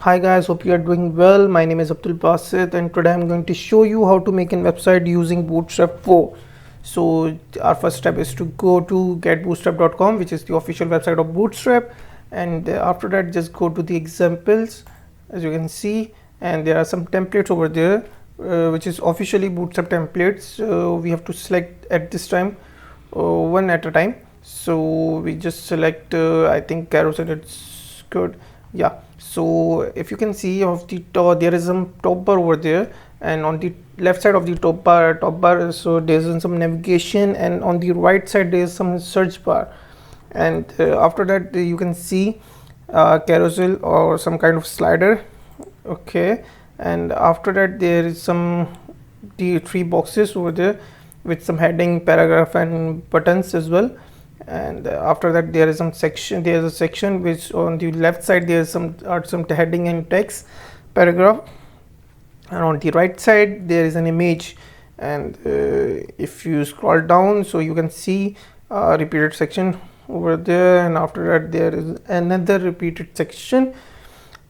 Hi guys, hope you are doing well. My name is Abdul Basit and today I'm going to show you how to make a website using Bootstrap 4. So our first step is to go to getbootstrap.com, which is the official website of Bootstrap, and after that just go to the examples, as you can see, and there are some templates over there which is officially Bootstrap templates. We have to select at this time one at a time. So we just select I think Carousel, it's good. Yeah, so if you can see of the top, there is some top bar over there, and on the left side of the top bar, so there's some navigation, and on the right side there is some search bar, and after that you can see carousel or some kind of slider. Okay, and after that there is some the three boxes over there with some heading, paragraph and buttons as well. And after that there is some section, there is a section which on the left side there is some heading and text, paragraph, and on the right side there is an image. And if you scroll down, so you can see a repeated section over there, and after that there is another repeated section,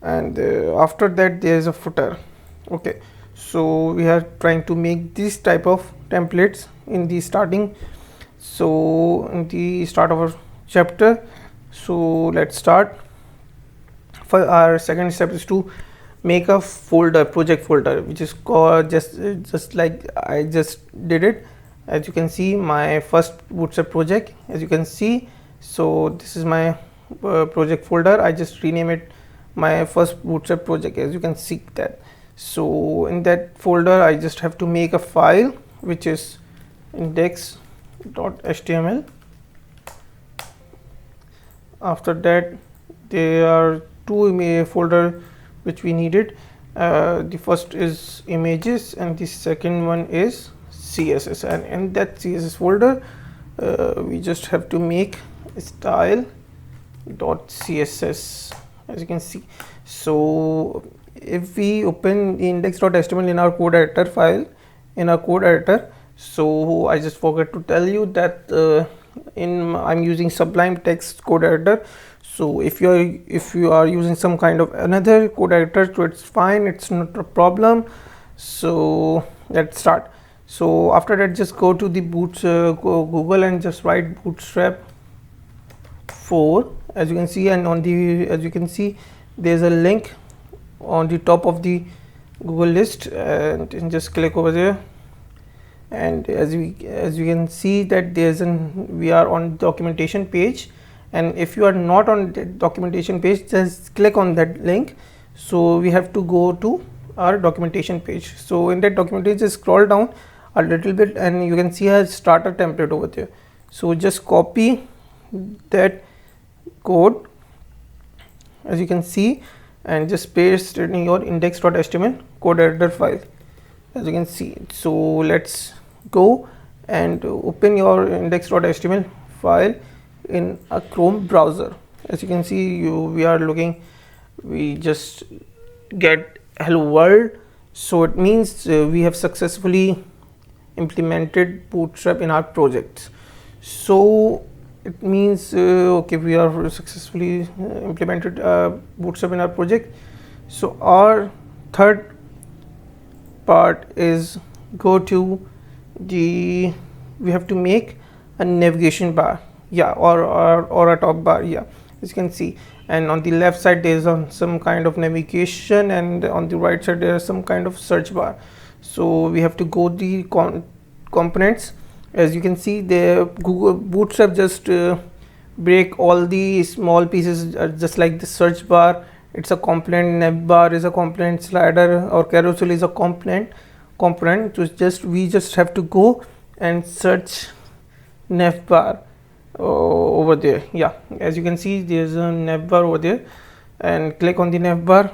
and after that there is a footer. Okay, so we are trying to make this type of templates in the starting. So in the start of our chapter, so let's start. For our second step is to make a folder, project folder, which is called just like I just did it. As you can see, my first Bootstrap project, as you can see, so this is my project folder. I just rename it my first Bootstrap project, as you can see that. So in that folder I just have to make a file which is index.html. After that there are two folder which we needed. The first is images and the second one is CSS, and in that CSS folder we just have to make style.css, as you can see. So if we open the index.html in our code editor file, in our code editor, so I just forgot to tell you that I'm using Sublime Text code editor. So if you are using some kind of another code editor, so it's fine, it's not a problem. So let's start. So after that just go to the Google and just write Bootstrap 4, as you can see, and as you can see there's a link on the top of the Google list, and just click over there. And as you can see that we are on documentation page, and if you are not on the documentation page, just click on that link. So we have to go to our documentation page. So in that documentation, just scroll down a little bit and you can see a starter template over there. So just copy that code, as you can see, and just paste it in your index.html code editor file, as you can see. So let's go and open your index.html file in a Chrome browser. As you can see, we just get hello world. So it means we have successfully implemented Bootstrap in our projects. So it means okay, we are successfully implemented Bootstrap in our project. So our third part is we have to make a navigation bar, yeah, or a top bar, yeah, as you can see. And on the left side there is some kind of navigation, and on the right side there is some kind of search bar. So we have to go the components. As you can see, the Google Bootstrap just break all the small pieces, just like the search bar, it's a component, nav bar is a component, slider or carousel is a component. So we just have to go and search nav bar over there. Yeah, as you can see there's a nav bar over there, and click on the nav bar,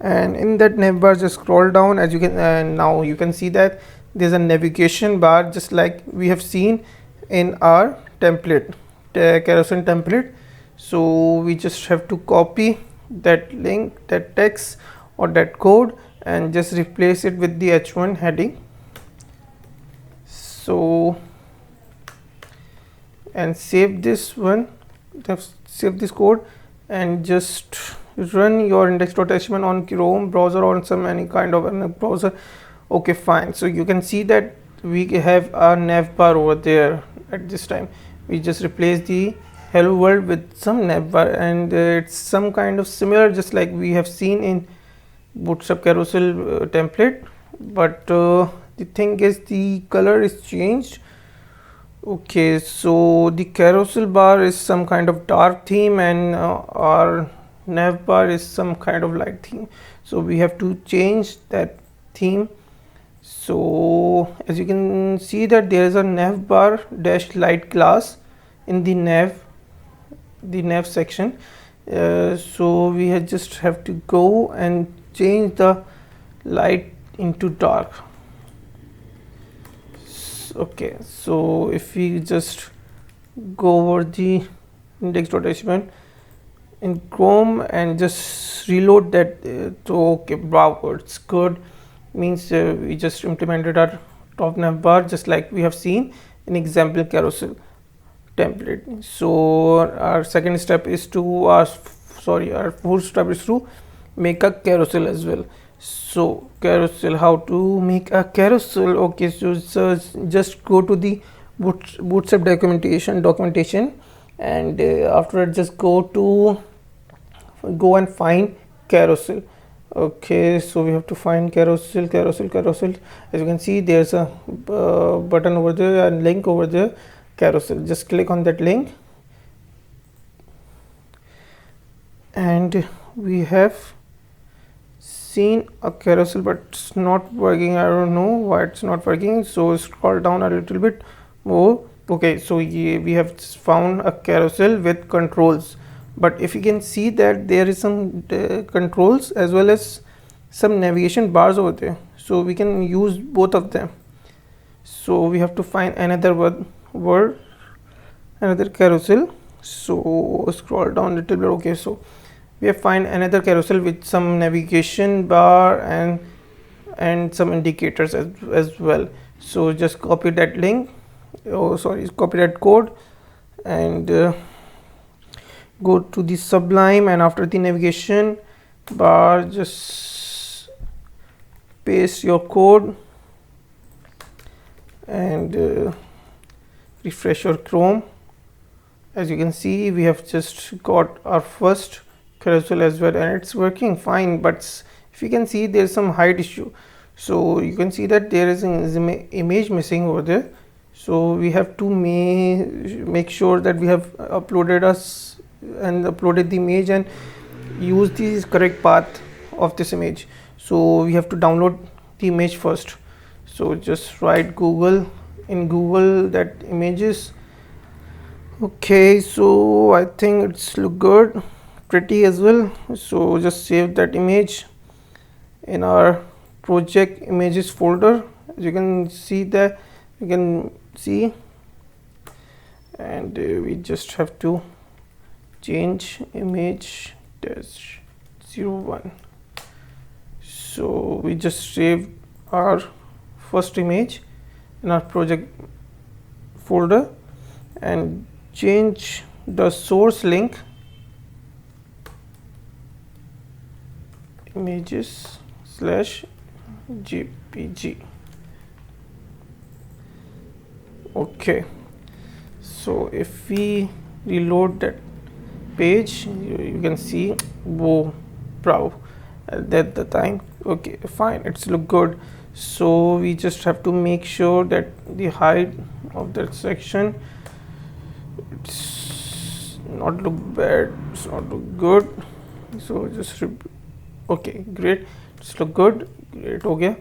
and in that nav bar just scroll down, as you can, and now you can see that there's a navigation bar, just like we have seen in our template, carousel template. So we just have to copy that link, that text or that code, and just replace it with the h1 heading. So and save this one, save this code, and just run your index.html on Chrome browser or on some any kind of a browser. Okay, fine. So you can see that we have a nav bar over there. At this time we just replace the hello world with some nav bar, and it's some kind of similar, just like we have seen in Bootstrap carousel template, but the thing is the color is changed. Okay, so the carousel bar is some kind of dark theme, and our nav bar is some kind of light theme, so we have to change that theme. So as you can see that there is a nav bar dash light class in the nav section. So we just have to go and change the light into dark. Okay, so if we just go over the index.html in Chrome and just reload that, so okay, bravo, it's good. Means we just implemented our top nav bar just like we have seen in example carousel template. So our second step is to our fourth step is to make a carousel as well. So carousel, how to make a carousel? Okay, so just go to the Bootstrap documentation, and after just go and find carousel. Okay, so we have to find carousel. As you can see, there's a button over there and link over there, carousel. Just click on that link, and we have seen a carousel, but it's not working. I don't know why it's not working. So scroll down a little bit more. Okay, so we have found a carousel with controls, but if you can see that there is some controls as well as some navigation bars over there, so we can use both of them. So we have to find another word, another carousel. So scroll down a little bit. Okay, so we have find another carousel with some navigation bar and some indicators as well. So just copy that link, copy that code, and go to the Sublime, and after the navigation bar just paste your code and refresh your Chrome. As you can see, we have just got our first carousel as well, and it's working fine. But if you can see, there's some height issue, so you can see that there is an image missing over there. So we have to make sure that we have uploaded the image and use the correct path of this image. So we have to download the image first. So just write in Google that images. Okay, so I think it's look good, pretty as well. So just save that image in our project images folder. As you can see that and we just have to change image dash 01. So we just saved our first image in our project folder and change the source link images /jpg. Okay, so if we reload that page, you can see, whoa, bravo, at the time. Okay, fine, it's look good. So we just have to make sure that the height of that section, it's not look bad, it's not look good. So just okay, great, it's look good, great. Okay,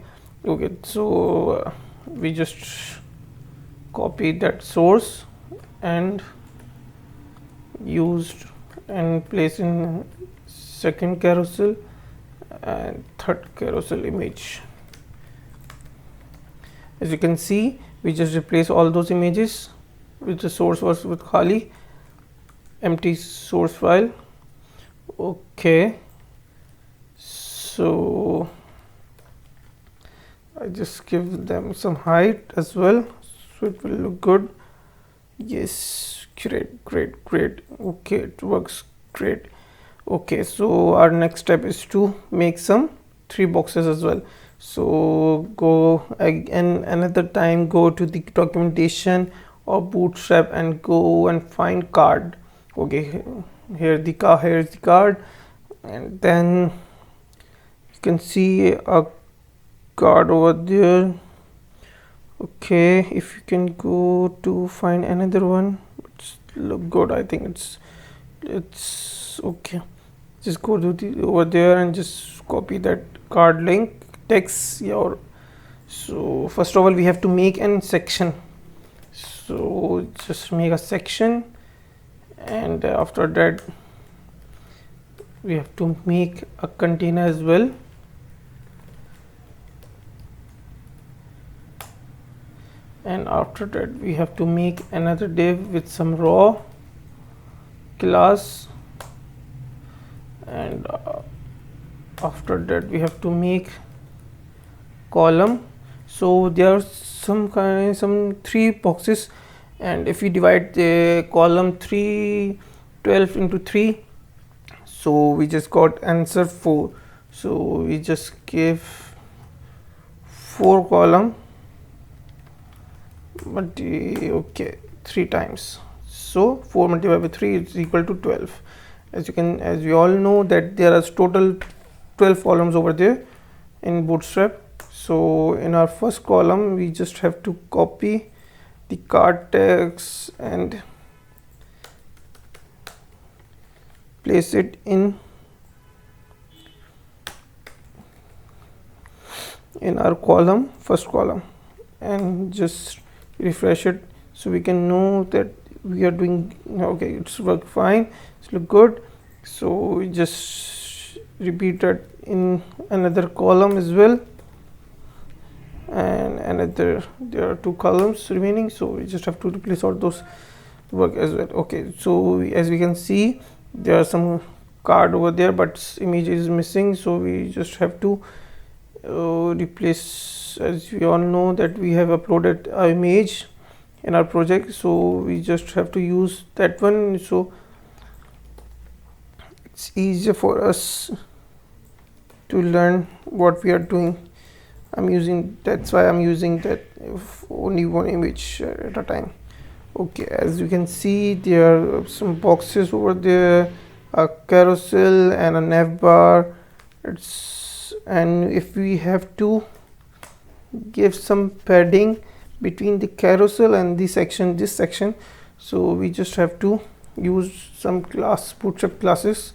so we just copy that source and used and place in second carousel and third carousel image. As you can see, we just replace all those images which the source was with khali empty source file. Okay, so I just give them some height as well, so it will look good. Yes, great. Okay, it works great. Okay, so our next step is to make some 3 boxes as well. So go again another time, go to the documentation of Bootstrap and go and find card. Okay, here the card, here is the card, and then you can see a card over there. Okay, if you can go to find another one, it's look good. I think it's okay. Just go to the over there and just copy that card link text your. So first of all we have to make an section, so just make a section, and after that we have to make a container as well. And after that we have to make another div with some raw class, and after that we have to make column. So there are some 3 boxes, and if we divide the column 12 into 3, so we just got answer 4. So we just give 4 column, but okay, 3 times, so 4 multiplied by 3 is equal to 12. As we all know that there are total 12 columns over there in Bootstrap. So in our first column we just have to copy the card text and place it in our column, first column, and just refresh it so we can know that we are doing okay. It's work fine, it's look good. So we just repeat that in another column as well, and another, there are 2 columns remaining, so we just have to replace all those work as well. Okay, so as we can see there are some card over there, but image is missing, so we just have to replace. As we all know that we have uploaded an image in our project, so we just have to use that one, so it's easier for us to learn what we are doing. That's why I'm using that only one image at a time. Okay, as you can see there are some boxes over there, a carousel and a nav bar. And if we have to give some padding between the carousel and this section, so we just have to use some Bootstrap classes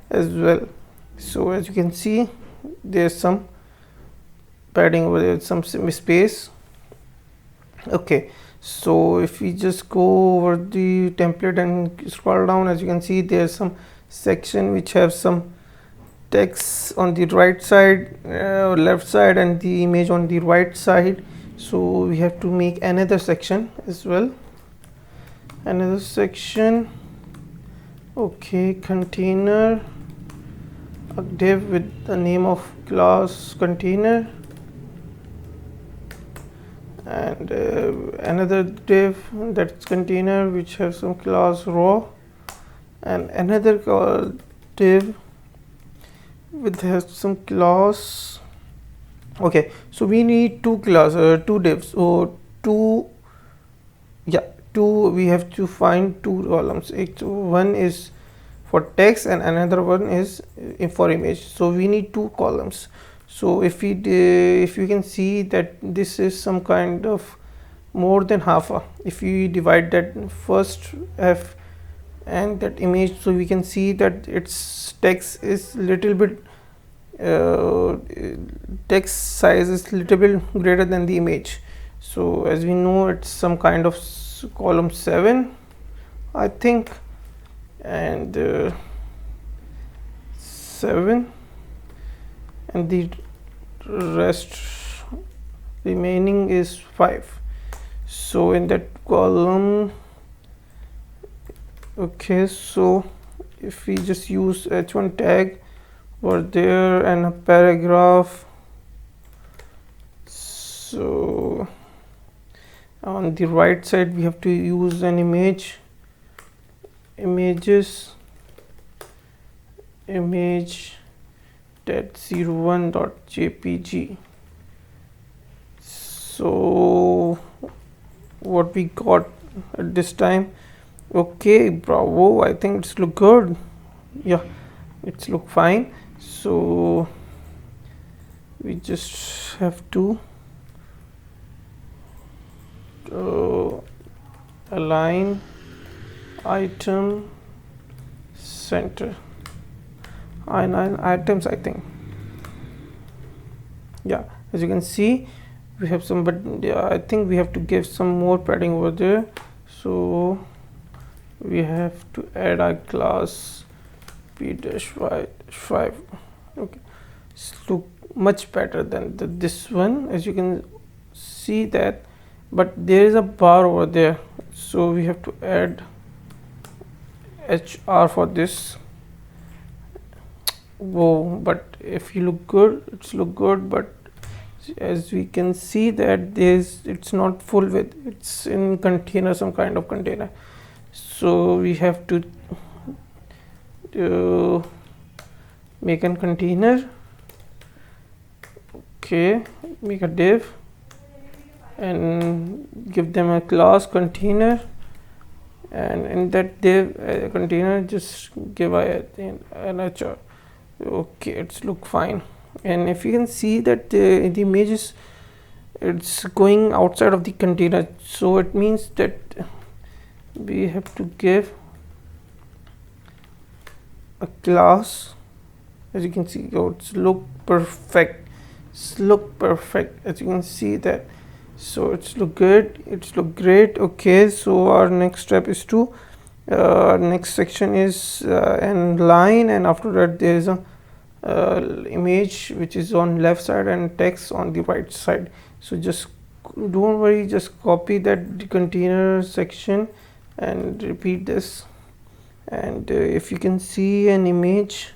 as well. So as you can see there's some padding over there, some space. Okay, so if we just go over the template and scroll down, as you can see there's some section which have some text on the right side, left side, and the image on the right side. So we have to make another section as well, another section. Okay, container, a div with the name of class container, and another div that's container which has some class raw, and another div with has some class. Okay, so we need 2 divs, or we have to find 2 columns. One is for text and another one is for image, so we need 2 columns. So if you can see that this is some kind of more than half if we divide that first f and that image, so we can see that its text is little bit text size is little bit greater than the image. So as we know it's some kind of column 7 I think, and 7, and the rest remaining is 5. So in that column, okay, so if we just use h1 tag over there and a paragraph, so on the right side we have to use an images, image.01.jpg. So what we got at this time? Okay, bravo, I think it's look good. Yeah, it's look fine. So we just have to align item center, I9 items, I think. Yeah, as you can see we have some, but yeah, I think we have to give some more padding over there. So we have to add a class p-y5. Okay, it's look much better than this one, as you can see that, but there is a bar over there, so we have to add hr for this. Whoa, but if you look good, it's look good, but as we can see that it's not full width, it's in container, some kind of container. So we have to make a container. Okay, make a div and give them a class container, and in that div container just give an hr. Okay, it's look fine. And if you can see that the image is, it's going outside of the container, so it means that we have to give a class. As you can see, it's look perfect, it's look perfect, as you can see that. So it's look good, it's look great. Okay, so our next step is to next section is an line, and after that there is a image which is on left side and text on the right side. So just don't worry, just copy that the container section and repeat this. And if you can see an image,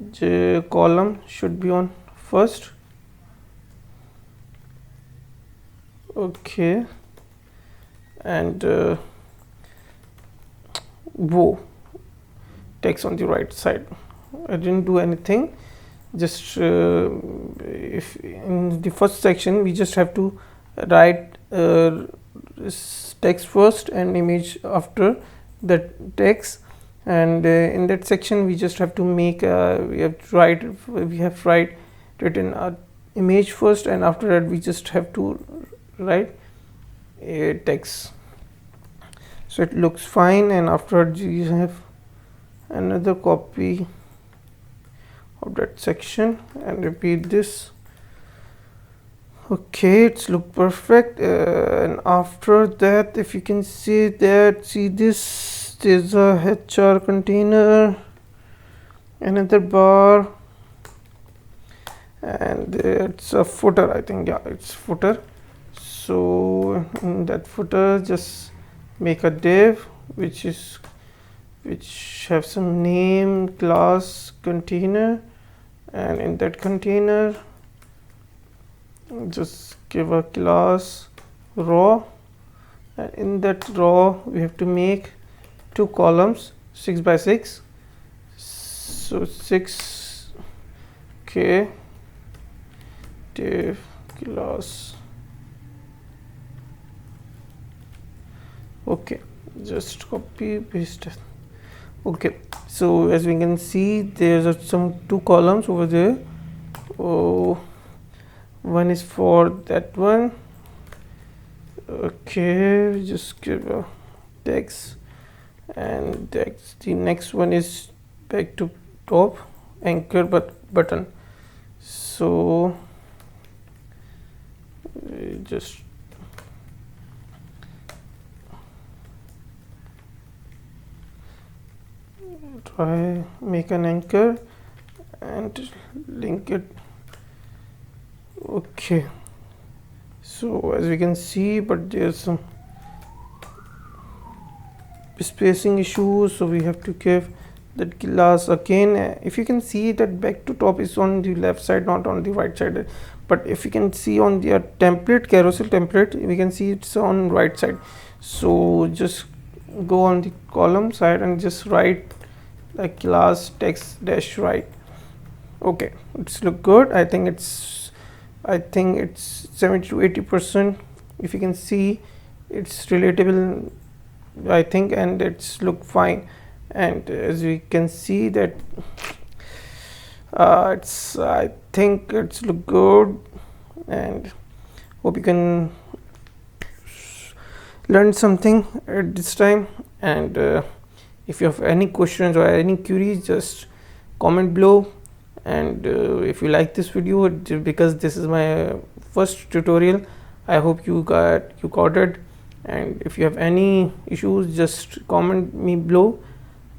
the column should be on first. Okay, and whoa, text on the right side. I didn't do anything, just if in the first section we just have to write text first and image after that text, and in that section we just have to make we have written a image first, and after that we just have to write a text. So it looks fine, and after you have another copy of that section and repeat this. Okay, it's look perfect. And after that, if you can see that, see this, there's a HR container, another bar, and it's a footer, I think. Yeah, it's footer. So in that footer just make a div which have some name, class, container, and in that container just give a class raw, and in that raw we have to make two columns 6 by 6. So 6. Okay, div class. Okay, just copy paste it. Okay, so as we can see, there's some two columns over there. Oh, one is for that one. Okay, just give a text, and text. The next one is back to top anchor button. So just try make an anchor and link it. Okay, so as we can see, but there's some spacing issues, so we have to give that class again. If you can see that back to top is on the left side, not on the right side, but if you can see on the template, carousel template, we can see it's on right side. So just go on the column side and just write the class text dash right. Okay, it's look good. I think it's 70 to 80%. If you can see, it's relatable, I think, and it's look fine. And as we can see that I think it's look good, and hope you can learn something at this time. And if you have any questions or any queries, just comment below. And if you like this video, because this is my first tutorial, I hope you got it. And if you have any issues, just comment me below,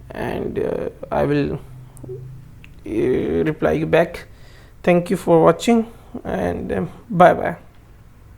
and I will reply you back. Thank you for watching, and bye bye.